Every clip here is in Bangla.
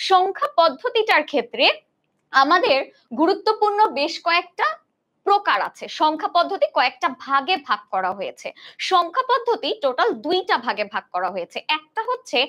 সংখ্যা পদ্ধতিটার ক্ষেত্রে আমাদের গুরুত্বপূর্ণ বেশ কয়েকটা প্রকার আছে। সংখ্যা পদ্ধতি কয়েকটা ভাগে ভাগ করা হয়েছে। সংখ্যা পদ্ধতি টোটাল দুইটা ভাগে ভাগ করা হয়েছে। একটা হচ্ছে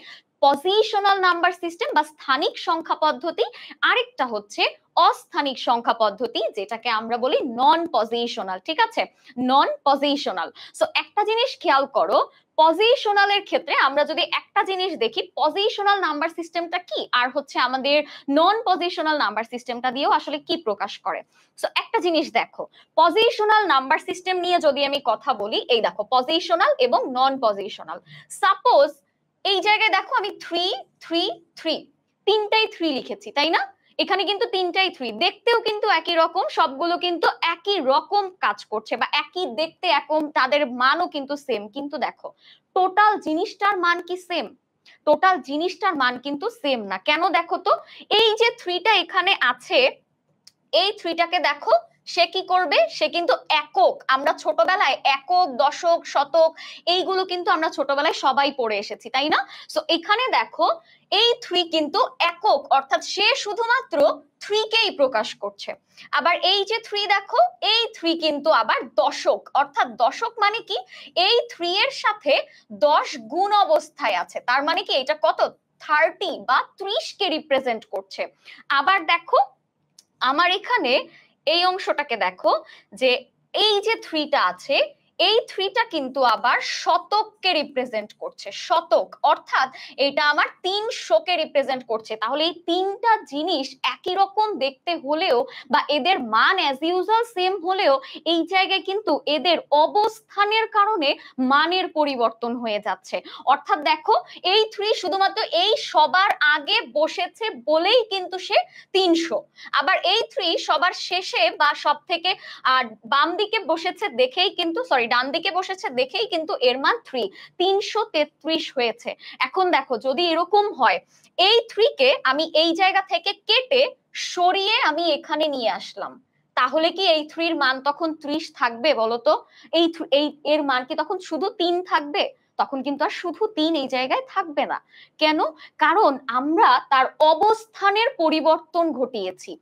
পজিশনাল নাম্বার সিস্টেম বা স্থানিক সংখ্যা পদ্ধতি, আরেকটা হচ্ছে অস্থানিক সংখ্যা পদ্ধতি, যেটাকে আমরা বলি নন পজিশনাল। ঠিক আছে, নন পজিশনাল। সো একটা জিনিস খেয়াল করো, পজিশনালের ক্ষেত্রে আমরা যদি একটা জিনিস দেখি, পজিশনাল নাম্বার সিস্টেমটা কি আর হচ্ছে আমাদের নন পজিশনাল নাম্বার সিস্টেমটা দিয়েও আসলে কি প্রকাশ করে। সো একটা জিনিস দেখো, পজিশনাল নাম্বার সিস্টেম নিয়ে যদি আমি কথা বলি, এই দেখো পজিশনাল এবং নন পজিশনাল। সাপোজ এই জায়গায় দেখো আমি 3 3 3 তিনটাই 3 লিখেছি, তাই না? এখানে কিন্তু তিনটাই 3, দেখতেও কিন্তু একই রকম, সবগুলো কিন্তু একই রকম কাজ করছে বা একই দেখতে, একদম তাদের মানও কিন্তু সেম। কিন্তু দেখো টোটাল জিনিসটার মান কি সেম? টোটাল জিনিসটার মান কিন্তু সেম না। কেন দেখো তো, এই যে 3টা এখানে আছে, এই 3টাকে দেখো সে কি করবে, সে কিন্তু একক, আমরা ছোটবেলায় একক, দশক, শতক এইগুলো কিন্তু আমরা ছোটবেলায় সবাই পড়ে এসেছি, তাই না? সো এখানে দেখো এই 3 কিন্তু একক, অর্থাৎ সে শুধুমাত্র 3কেই প্রকাশ করছে। আবার এই যে 3 দেখো, এই 3 কিন্তু আবার দশক, অর্থাৎ দশক মানে কি, এই 3 এর সাথে 10 গুণ অবস্থায় আছে, তার মানে কি এটা কত, 30 বা 30কে রিপ্রেজেন্ট করছে। আবার দেখো আমার এখানে এই অংশটাকে দেখো, যে এই যে 3টা আছে, এই 3টা কিন্তু আবার শতককে রিপ্রেজেন্ট করছে, শতক, অর্থাৎ এটা আমার 300কে রিপ্রেজেন্ট করছে। তাহলে এই তিনটা জিনিস একই রকম দেখতে হলেও বা এদের মান অ্যাজ ইউজুয়াল সেম হলেও, এই জায়গায় কিন্তু এদের অবস্থানের কারণে মানের পরিবর্তন হয়ে যাচ্ছে। অর্থাৎ দেখো এই 3 শুধুমাত্র এই সবার আগে বসেছে বলেই কিন্তু সে 300, আবার এই 3 সবার শেষে বা সব থেকে বাম দিকে বসেছে দেখেই কিন্তু, সরি ডান দিকে বসেছে দেখেই কিন্তু এর মান 333 হয়েছে। এখন দেখো যদি এরকম হয়, এই 3কে আমি এই জায়গা থেকে কেটে সরিয়ে আমি এখানে নিয়ে আসলাম, তাহলে কি এই 3 এর মান তখন 30 থাকবে বলতো? এই এর মান কি তখন শুধু 3 থাকবে? তখন কিন্তু আর শুধু 3 এই জায়গায় থাকবে না। কেন? কারণ আমরা তার অবস্থানের পরিবর্তন ঘটিয়েছি।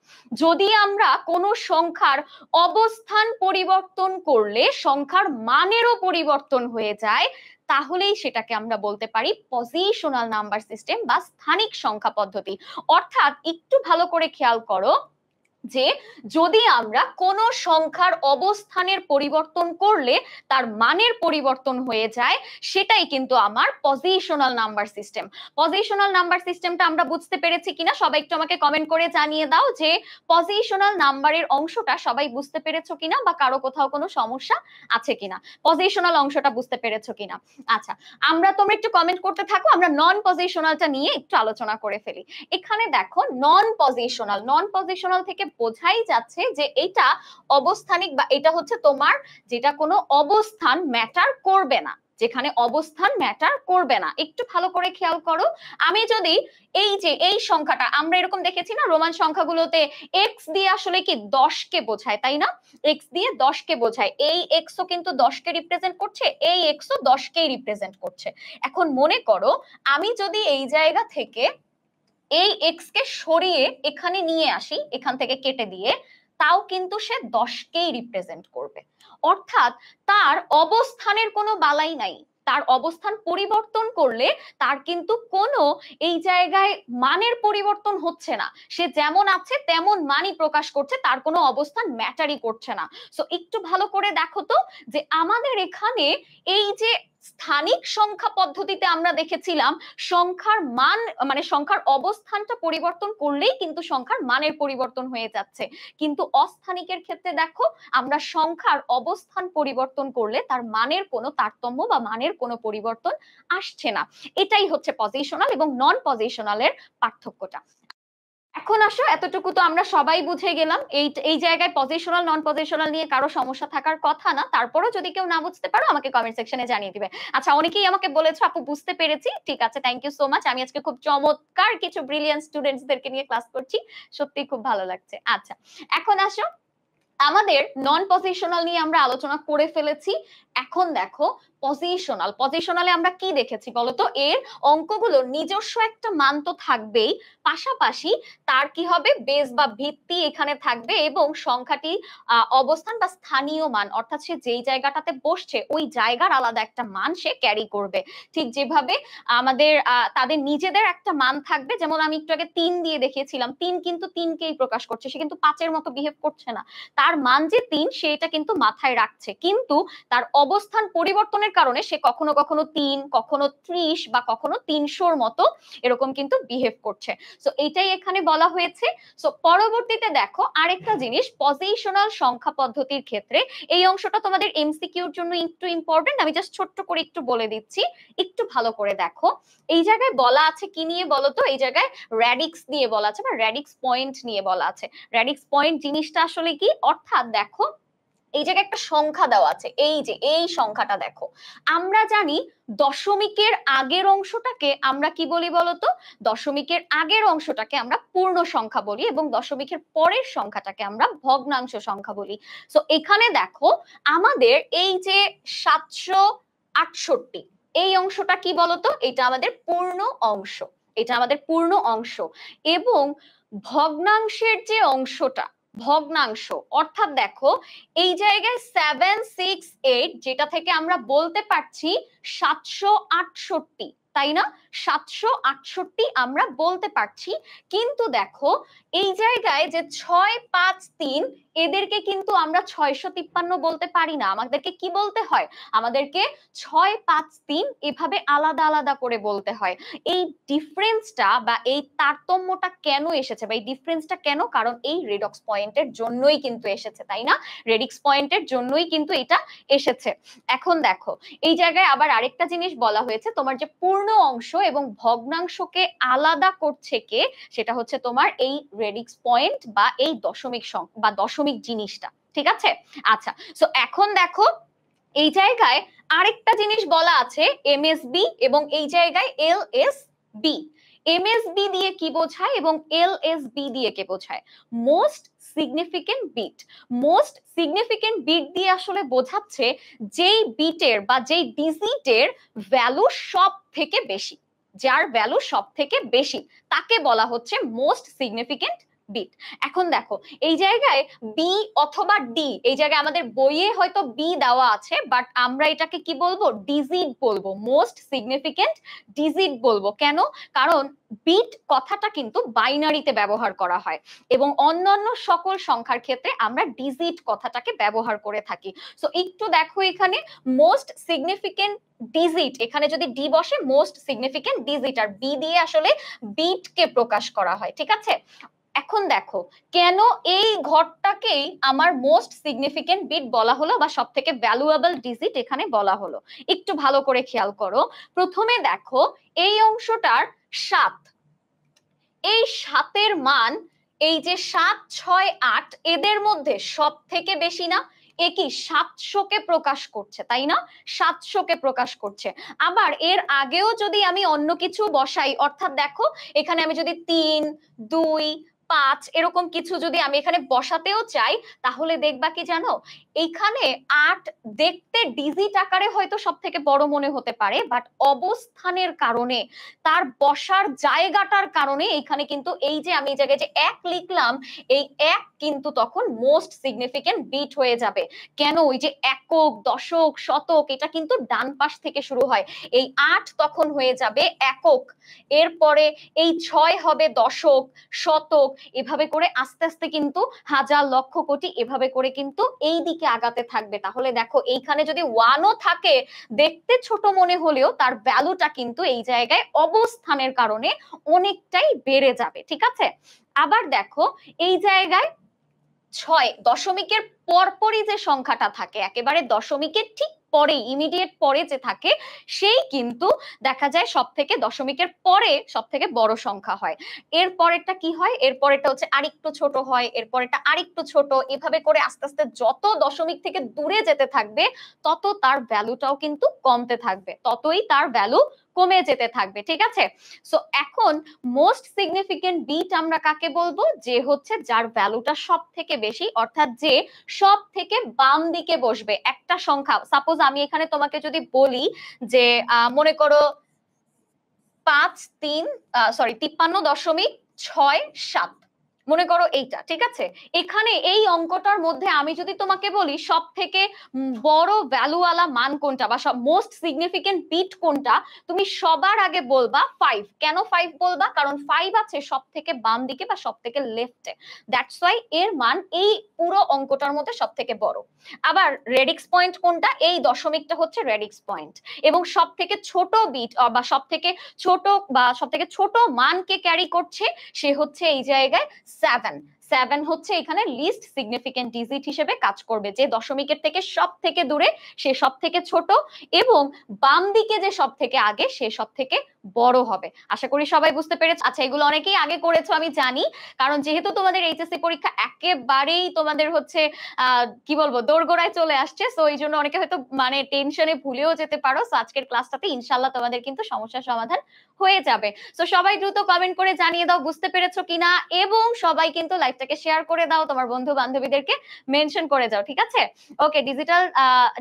যদি আমরা কোনো সংখ্যার অবস্থান পরিবর্তন করলে সংখ্যার মানেরও পরিবর্তন হয়ে যায়, তাহলেই সেটাকে আমরা বলতে পারি পজিশনাল নাম্বার সিস্টেম বা স্থানিক সংখ্যা পদ্ধতি। অর্থাৎ একটু ভালো করে খেয়াল করো, যে যদি আমরা কোন সংখ্যার অবস্থানের পরিবর্তন করলে তার মানের পরিবর্তন হয়ে যায়, সেটাই কিন্তু আমার positional number system. Positional number সিস্টেমটা আমরা বুঝতে পেরেছি কিনা সবাই একটু আমাকে কমেন্ট করে জানিয়ে দাও, যে পজিশনাল নাম্বারের অংশটা সবাই বুঝতে পেরেছো কিনা বা কারো কোথাও কোনো সমস্যা আছে কিনা, পজিশনাল অংশটা বুঝতে পেরেছো কিনা। আচ্ছা, তোমরা একটু কমেন্ট করতে থাকো, আমরা নন পজিশনালটা নিয়ে একটু আলোচনা করে ফেলি। এখানে দেখো নন পজিশনাল থেকে বোঝাই যাচ্ছে যে এটা অবস্থানিক, বা এটা হচ্ছে তোমার যেটা কোনো অবস্থান ম্যাটার করবে না, যেখানে অবস্থান ম্যাটার করবে না। একটু ভালো করে খেয়াল করো, আমি যদি এই যে এই সংখ্যাটা আমরা এরকম দেখেছি না, রোমান সংখ্যাগুলোতে এক্স দিয়ে আসলে কি 10কে বোঝায়, তাই না? এক্স দিয়ে 10কে বোঝায়, এই এক্সও কিন্তু 10কে রিপ্রেজেন্ট করছে, এই এক্সও 10কেই রিপ্রেজেন্ট করছে। এখন মনে করো আমি যদি এই জায়গা থেকে এই এক্স কে সরিয়ে এখানে নিয়ে আসি, এখান থেকে কেটে দিয়ে, তাও কিন্তু সে 10কেই রিপ্রেজেন্ট করবে। অর্থাৎ তার অবস্থানের কোনো বালাই নাই, তার অবস্থান পরিবর্তন করলে তার কিন্তু কোনো এই জায়গায় মানের পরিবর্তন হচ্ছে না, সে যেমন আছে তেমন মানই প্রকাশ করছে, তার কোনো অবস্থান ম্যাটারই করছে না। সো একটু ভালো করে দেখো তো, যে আমাদের এখানে এই যে স্থানিক সংখ্যা পদ্ধতিতে আমরা দেখেছিলাম সংখ্যার মান, মানে সংখ্যার অবস্থানটা পরিবর্তন করলেই কিন্তু সংখ্যার মানের পরিবর্তন হয়ে যাচ্ছে, কিন্তু অস্থানিকের ক্ষেত্রে দেখো আমরা সংখ্যার অবস্থান পরিবর্তন করলে তার মানের কোনো তারতম্য বা মানের কোনো পরিবর্তন আসছে না। এটাই হচ্ছে পজিশনাল এবং নন পজিশনালের পার্থক্যটা। এখন আসো, এতটুকু তো আমরা সবাই বুঝে গেলাম, এই জায়গায় পজিশনাল নন পজিশনাল নিয়ে কারো সমস্যা থাকার কথা না। তারপরেও যদি কেউ না বুঝতে পারো আমাকে কমেন্ট সেকশনে জানিয়ে দিবে। আচ্ছা, অনেকেই আমাকে বলেছো আপু বুঝতে পেরেছি, ঠিক আছে, থ্যাংক ইউ সো মাচ। আমি আজকে খুব চমৎকার কিছু ব্রিলিয়ান্ট স্টুডেন্টসদেরকে নিয়ে ক্লাস করছি, সত্যি খুব ভালো লাগছে। আচ্ছা, এখন আসো, আমাদের নন পজিশনাল নিয়ে আমরা আলোচনা করে ফেলেছি, এখন দেখো পজিশনালে আমরা কি দেখেছি বলতো, এর অঙ্কগুলোর নিজস্ব একটা মান তো থাকবেই, পাশাপাশি তার কি হবে, বেস বা ভিত্তি এখানে থাকবে এবং সংখ্যাটি অবস্থান বা স্থানীয় মান, অর্থাৎ সে যেই জায়গাটাতে বসছে ওই জায়গার আলাদা একটা মান সে ক্যারি করবে। ঠিক যেভাবে আমাদের তাদের নিজেদের একটা মান থাকবে, যেমন আমি একটু আগে 3 দিয়ে দেখিয়েছিলাম, 3 কিন্তু 3কেই প্রকাশ করছে, সে কিন্তু 5-এর মতো বিহেভ করছে না, তার মান যে 3 সেটা কিন্তু মাথায় রাখছে, কিন্তু তার অবস্থান পরিবর্তনের কারণে সে কখনো কখনো 3, কখনো 30 বা কখনো 300-র মতো এরকম কিন্তু বিহেভ করছে। সো এটাই এখানে বলা হয়েছে। সো পরবর্তীতে দেখো আরেকটা জিনিস, পজিশনাল সংখ্যা পদ্ধতির ক্ষেত্রে এই অংশটা তোমাদের এমসিকিউর জন্য একটু ইম্পর্টেন্ট, আমি জাস্ট ছোট্ট করে একটু বলে দিচ্ছি, একটু ভালো করে দেখো। এই জায়গায় বলা আছে কি নিয়ে বলতো, এই জায়গায় র্যাডিক্স নিয়ে বলা আছে বা র্যাডিক্স পয়েন্ট নিয়ে বলা আছে। র্যাডিক্স পয়েন্ট জিনিসটা আসলে কি, অর্থাৎ দেখো এই জায়গায় একটা সংখ্যা দেওয়া আছে, এই যে এই সংখ্যাটা দেখো, আমরা জানি দশমিকের আগের অংশটাকে আমরা কি বলি বলতো, দশমিকের আগের অংশটাকে আমরা পূর্ণ সংখ্যা বলি এবং দশমিকের পরের সংখ্যাটাকে আমরা ভগ্নাংশ সংখ্যা বলি। সো এখানে দেখো আমাদের এই যে 768, এই অংশটা কি বলতো, এটা আমাদের পূর্ণ অংশ, এটা আমাদের পূর্ণ অংশ, এবং ভগ্নাংশের যে অংশটা, ভগ্নাংশ অর্থাৎ দেখো এই জায়গায় 768, যেটা থেকে আমরা বলতে পারছি 768, তাই না, 768 আমরা বলতে পারছি, কিন্তু দেখো এই জায়গায় যে 653, এদেরকে কিন্তু আমরা 653 বলতে পারি না, আমাদেরকে কি বলতে হয়, আমাদেরকে 653 এভাবে আলাদা আলাদা করে বলতে হয়। এই ডিফারেন্সটা বা এই তারতম্যটা কেন এসেছে বা এই ডিফারেন্সটা কেন, কারণ এই রেডক্স পয়েন্টের জন্যই কিন্তু এসেছে, তাই না, রেডিক্স পয়েন্টের জন্যই কিন্তু এটা এসেছে। এখন দেখো এই জায়গায় আবার আরেকটা জিনিস বলা হয়েছে, তোমার যে পূর্ণ অংশ এবং ভগ্নাংশকে আলাদা করছে কে, সেটা হচ্ছে তোমার এই রেডিক্স পয়েন্ট বা এই দশমিক সংখ্যা বা দশমিক জিনিসটা, ঠিক আছে। আচ্ছা, সো এখন দেখো এই জায়গায় আরেকটা জিনিস বলা আছে এমএসবি, এবং এই জায়গায় এলএসবি। এমএসবি দিয়ে কি বোঝায় এবং এলএসবি দিয়ে কি বোঝায়, most significant bit. Most significant bit দিয়ে আসলে বোঝাচ্ছে যেই বিটের বা যেই ডিজিটের ভ্যালু সব থেকে বেশি, যার ভ্যালু সব থেকে বেশি তাকে বলা হচ্ছে মোস্ট সিগনিফিকেন্ট বিট। এখন দেখো এই জায়গায় বি অথবা ডি, এই জায়গায় আমাদের বইয়ে হয়তো বি দেওয়া আছে, বাট আমরা এটাকে কি বলবো, ডিজিট বলবো, মোস্ট সিগনিফিকেন্ট ডিজিট বলবো। কেন, কারণ বিট কথাটা কিন্তু বাইনারিতে ব্যবহার করা হয় এবং অন্যান্য সকল সংখ্যার ক্ষেত্রে আমরা ডিজিট কথাটাকে ব্যবহার করে থাকি। সো একটু দেখো এখানে মোস্ট সিগনিফিকেন্ট ডিজিট, এখানে যদি ডি বসে মোস্ট সিগনিফিকেন্ট ডিজিট, আর বি দিয়ে আসলে বিটকে প্রকাশ করা হয়, ঠিক আছে। এখন দেখো কেন এই ঘরটাকেই আমার মোস্ট সিগনিফিকেন্ট বিট বলা হলো বা সব থেকে ভ্যালুয়েবল ডিজিট এখানে বলা হলো, একটু ভালো করে খেয়াল করো। প্রথমে দেখো এই অংশটার 7, এই 7-এর মান, এই যে 7, 6, 8 এদের মধ্যে সব থেকে বেশি না, এ কি 700-কে প্রকাশ করছে, তাই না, 700-কে প্রকাশ করছে। আবার এর আগেও যদি আমি অন্য কিছু বসাই, অর্থাৎ দেখো এখানে আমি যদি 3, 2, 5 এরকম কিছু যদি আমি এখানে বসাতেও চাই, তাহলে দেখবা কি জানো, এইখানে 8 দেখতে ডিজিট আকারে হয়তো সব থেকে বড় মনে হতে পারে, বাট অবস্থানের কারণে, তার বসার জায়গাটার কারণে এখানে কিন্তু এই যে আমি এই জায়গায় যে 1 লিখলাম, এই 1 কিন্তু তখন মোস্ট সিগনিফিকেন্ট বিট হয়ে যাবে। কেন, ওই যে একক, দশক, শতক এটা কিন্তু ডান পাশ থেকে শুরু হয়, এই 8 তখন হয়ে যাবে একক, এরপরে এই 6 হবে দশক, শতক, এভাবে করে আস্তে আস্তে কিন্তু হাজার, লক্ষ, কোটি এভাবে করে কিন্তু এই দিকে আগাতে থাকবে। তাহলে দেখো এইখানে যদি 1ও থাকে, দেখতে ছোট মনে হলেও তার ভ্যালুটা কিন্তু এই জায়গায় অবস্থানের কারণে অনেকটাই বেড়ে যাবে, ঠিক আছে। আবার দেখো এই জায়গায় 6, দশমিকের পরপরই যে সংখ্যাটা থাকে, একেবারে দশমিকের ঠিক পরে, ইমিডিয়েট পরে যে থাকে, সেই কিন্তু দেখা যায় সব থেকে দশমিকের পরে সব থেকে বড় সংখ্যা হয়। এর পরেরটা কি হয়, এর পরেরটা হচ্ছে আরেকটু ছোট হয়, এর পরেরটা আরেকটু ছোট, এভাবে করে আস্তে আস্তে যত দশমিক থেকে দূরে যেতে থাকবে তত তার ভ্যালুটাও কিন্তু কমতে থাকবে, ততই তার ভ্যালু কমে যেতে থাকবে, ঠিক আছে। সো এখন মোস্ট সিগনিফিকেন্ট বিট আমরা কাকে বলবো, যে হচ্ছে যার ভ্যালুটা সব থেকে বেশি, অর্থাৎ যে সব থেকে বাম দিকে বসবে একটা সংখ্যা। সাপোজ আমি এখানে তোমাকে যদি বলি যে মনে করো 53.67 মনে করো এইটা, ঠিক আছে। এখানে এই অঙ্কটার মধ্যে আমি যদি তোমাকে বলি সব থেকে বড় ভ্যালুওয়ালা মান কোনটা বা সব মোস্ট সিগনিফিকেন্ট বিট কোনটা, তুমি সবার আগে বলবা 5। কেন 5 বলবা? কারণ 5 আছে সব থেকে বাম দিকে বা সব থেকে লেফটে, দ্যাটস ওয়াই এর মান এই পুরো অঙ্কটার মধ্যে সব থেকে বড়। আবার রেডিক্স পয়েন্ট কোনটা, এই দশমিকটা হচ্ছে রেডিক্স পয়েন্ট। এবং সব থেকে ছোট বিট বা সব থেকে ছোট মানকে ক্যারি করছে, সে হচ্ছে এই জায়গায় 7। 7 হচ্ছে এখানে লিস্ট সিগনিফিকেন্ট ডিজিট হিসেবে কাজ করবে। যে দশমিকের থেকে সব থেকে দূরে সে সব থেকে ছোট, এবং বাম দিকে যে সব থেকে আগে সে সব থেকে বড় হবে। আশা করি সবাই বুঝতে পেরেছো। আচ্ছা, এগুলো অনেকেই আগে করেছো আমি জানি, কারণ যেহেতু তোমাদের এইচএসসি পরীক্ষা একেবারেই তোমাদের হচ্ছে কি বলবো দোরগোড়ায় চলে আসছে, সো এই জন্য অনেকে হয়তো মানে টেনশনে ভুলেও যেতে পারো। সো আজকের ক্লাসটাতে ইনশাল্লাহ তোমাদের কিন্তু সমস্যার সমাধান হয়ে যাবে। সো সবাই দ্রুত কমেন্ট করে জানিয়ে দাও বুঝতে পেরেছো কিনা, এবং সবাই কিন্তু লাইভটাকে শেয়ার করে দাও, তোমার বন্ধু বান্ধবীদেরকে মেনশন করে যাও, ঠিক আছে। ওকে, ডিজিটাল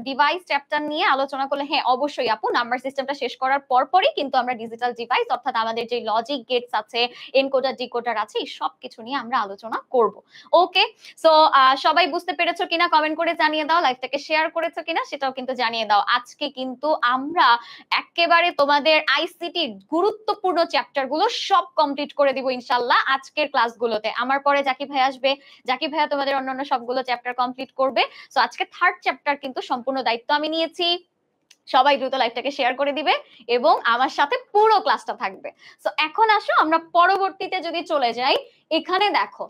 ডিভাইস চ্যাপ্টার নিয়ে আলোচনা করলে, হ্যাঁ অবশ্যই আপু, নাম্বার সিস্টেমটা শেষ করার পরপরই কিন্তু আমরা ডিজিটাল ডিভাইস অর্থাৎ আমাদের যে লজিক গেটস আছে, এনকোডার ডিকোডার আছে, এই সব কিছু নিয়ে আমরা আলোচনা করব। ওকে, সো সবাই বুঝতে পেরেছো কিনা কমেন্ট করে জানিয়ে দাও, লাইভটাকে শেয়ার করেছো কিনা সেটাও কিন্তু জানিয়ে দাও। আজকে কিন্তু আমরা একেবারে তোমাদের আইসিটি গুরুত্বপূর্ণ চ্যাপ্টার গুলো সব কমপ্লিট করে দিব ইনশাল্লাহ আজকের ক্লাসগুলোতে। আমার পরে জাকি ভাই আসবে, জাকি ভাইয়া তোমাদের অন্যান্য সবগুলো চ্যাপ্টার কমপ্লিট করবে। সো আজকে থার্ড চ্যাপ্টার কিন্তু সম্পূর্ণ দায়িত্ব আমি নিয়েছি। সবাই দ্রুত লাইভটাকে শেয়ার করে দিবে এবং আমার সাথে পুরো ক্লাসটা থাকবে। সো এখন আসো আমরা পরবর্তীতে যদি চলে যাই, এখানে দেখো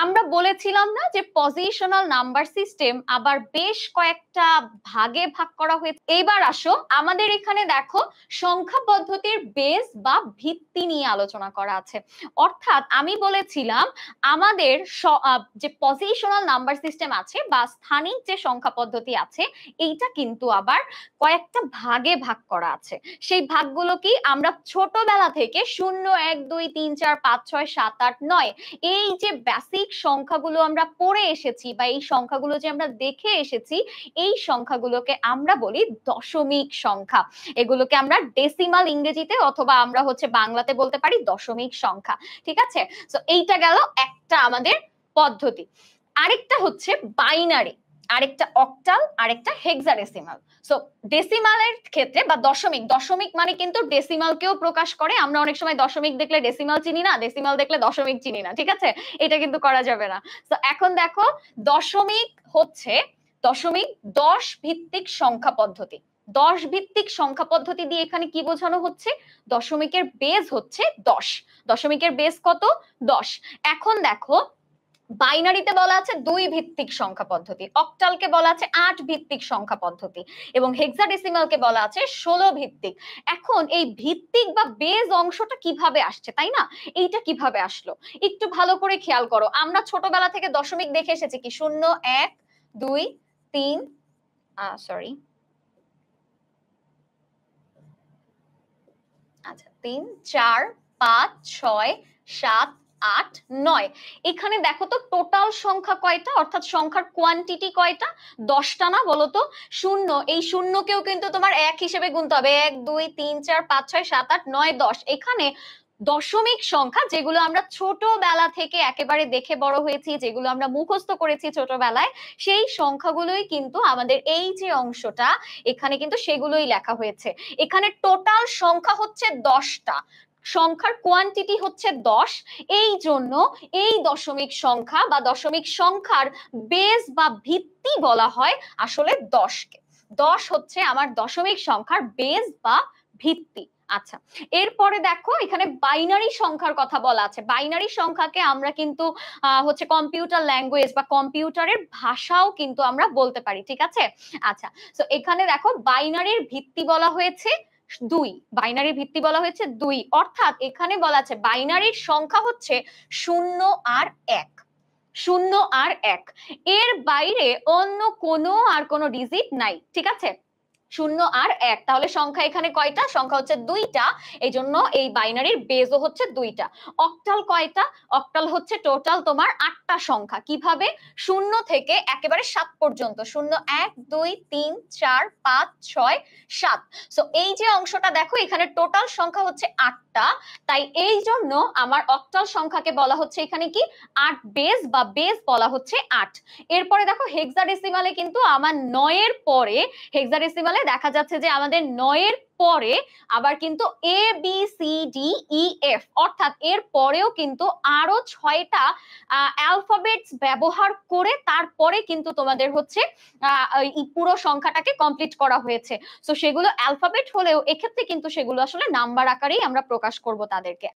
আমরা বলেছিলাম না যে পজিশনাল নাম্বার সিস্টেম আবার বেশ কয়েকটা ভাগে ভাগ করা হয়েছে। এবার আসো আমাদের এখানে দেখো সংখ্যা পদ্ধতির বেস বা ভিত্তি নিয়ে আলোচনা করা আছে। অর্থাৎ আমি বলেছিলাম আমাদের যে পজিশনাল নাম্বার সিস্টেম আছে বা স্থানিক যে সংখ্যা পদ্ধতি আছে, এইটা কিন্তু আবার কয়েকটা ভাগে ভাগ করা আছে। সেই ভাগগুলো কি, আমরা ছোটবেলা থেকে 0 1 2 3 4 5 6 7 8 9 এই যে বেসিক সংখ্যাগুলো আমরা পড়ে এসেছি বা এই সংখ্যাগুলো যে আমরা দেখে এসেছি, এই সংখ্যাগুলোকে আমরা বলি দশমিক সংখ্যা। এগুলোকে আমরা ডেসিমাল ইংরেজিতে অথবা আমরা হচ্ছে বাংলাতে বলতে পারি দশমিক সংখ্যা, ঠিক আছে। সো এইটা গেল একটা আমাদের পদ্ধতি। আরেকটা হচ্ছে বাইনারি, আরেকটা অক্টাল, আরেকটা হেক্সাডেসিমাল। সো ডেসিমালের ক্ষেত্রে বা দশমিক মানে কিন্তু ডেসিমালকেও প্রকাশ করে। আমরা অনেক সময় দশমিক দেখলে ডেসিমাল চিনি না, ডেসিমাল দেখলে দশমিক চিনি না, ঠিক আছে, এটা কিন্তু করা যাবে না। তো এখন দেখো দশমিক হচ্ছে 10 ভিত্তিক সংখ্যা পদ্ধতি। 10 ভিত্তিক সংখ্যা পদ্ধতি দিয়ে এখানে কি বোঝানো হচ্ছে, দশমিকের বেস হচ্ছে 10। দশমিকের বেস কত, 10। এখন দেখো বাইনারিতে বলা আছে 2 ভিত্তিক সংখ্যা পদ্ধতি, অক্টালকে বলা আছে 8 ভিত্তিক সংখ্যা পদ্ধতি, এবং হেক্সাডেসিমালকে বলা আছে 16 ভিত্তিক। এখন এই ভিত্তিক বা বেজ অংশটা কিভাবে আসছে, তাই না? এইটা কিভাবে আসলো একটু ভালো করে খেয়াল করো। আমরা ছোটবেলা থেকে দশমিক দেখে এসেছি কি 0 1 2 3 সরি আচ্ছা 3 4 5 6 7 8 9। এখানে দেখো তো টোটাল সংখ্যা কয়টা, অর্থাৎ সংখ্যার কোয়ান্টিটি কয়টা, 10টা না বলো তো? শূন্য, এই শূন্যকেও কিন্তু তোমার এক হিসেবে গুনতে হবে, 1 2 3 4 5 6 7 8 9 10। এখানে দশমিক সংখ্যা যেগুলো আমরা ছোটবেলা থেকে একেবারে দেখে বড় হয়েছি, যেগুলো আমরা মুখস্থ করেছি ছোটবেলায়, সেই সংখ্যাগুলোই কিন্তু আমাদের এই যে অংশটা এখানে কিন্তু সেগুলোই লেখা হয়েছে। এখানে টোটাল সংখ্যা হচ্ছে 10টা, সংখ্যার কোয়ান্টিটি হচ্ছে 10। এই জন্য এই দশমিক সংখ্যা বা দশমিক সংখ্যার বেস বা ভিত্তি বলা হয় আসলে 10কে। 10 হচ্ছে আমার দশমিক সংখ্যার বেস বা ভিত্তি। আচ্ছা, এরপরে দেখো এখানে বাইনারি সংখ্যার কথা বলা আছে। বাইনারি সংখ্যাকে আমরা কিন্তু হচ্ছে কম্পিউটার ল্যাঙ্গুয়েজ বা কম্পিউটারের ভাষাও কিন্তু আমরা বলতে পারি, ঠিক আছে। আচ্ছা, তো এখানে দেখো বাইনারির ভিত্তি বলা হয়েছে 2, বাইনারির ভিত্তি বলা হয়েছে 2, অর্থাৎ এখানে বলা আছে বাইনারির সংখ্যা হচ্ছে 0 আর 1, 0 আর 1, এর বাইরে অন্য কোনো আর কোনো ডিজিট নাই, ঠিক আছে। শূন্য আর এক, তাহলে সংখ্যা এখানে কয়টা? সংখ্যা হচ্ছে দুইটা, এই জন্য এই বাইনারির বেজও হচ্ছে দুইটা। অক্টাল কয়টা? অক্টাল হচ্ছে টোটাল তোমার 8টা সংখ্যা। কিভাবে? শূন্য থেকে একেবারে 7 পর্যন্ত, 0 1 2 3 4 5 6 7। সো এই যে অংশটা দেখো, এখানে টোটাল সংখ্যা হচ্ছে 8টা, তাই এই জন্য আমার অক্টাল সংখ্যাকে বলা হচ্ছে এখানে কি 8 বেজ, বা বেজ বলা হচ্ছে 8। এরপরে দেখো হেক্সাডেসিমালে কিন্তু আমার 9 এর পরে, হেক্সাডেসিমালে দেখা যাচ্ছে যে আমাদের 9 এর পরে আবার কিন্তু A B C D E F, অর্থাৎ এর পরেও কিন্তু আরো 6টা অ্যালফাবেটস ব্যবহার করে তারপরে কিন্তু তোমাদের হচ্ছে এই পুরো সংখ্যাটাকে কমপ্লিট করা হয়েছে। সো সেগুলো অ্যালফাবেট হলেও এক্ষেত্রে কিন্তু সেগুলো আসলে নাম্বার আকারেই আমরা প্রকাশ করব তাদেরকে।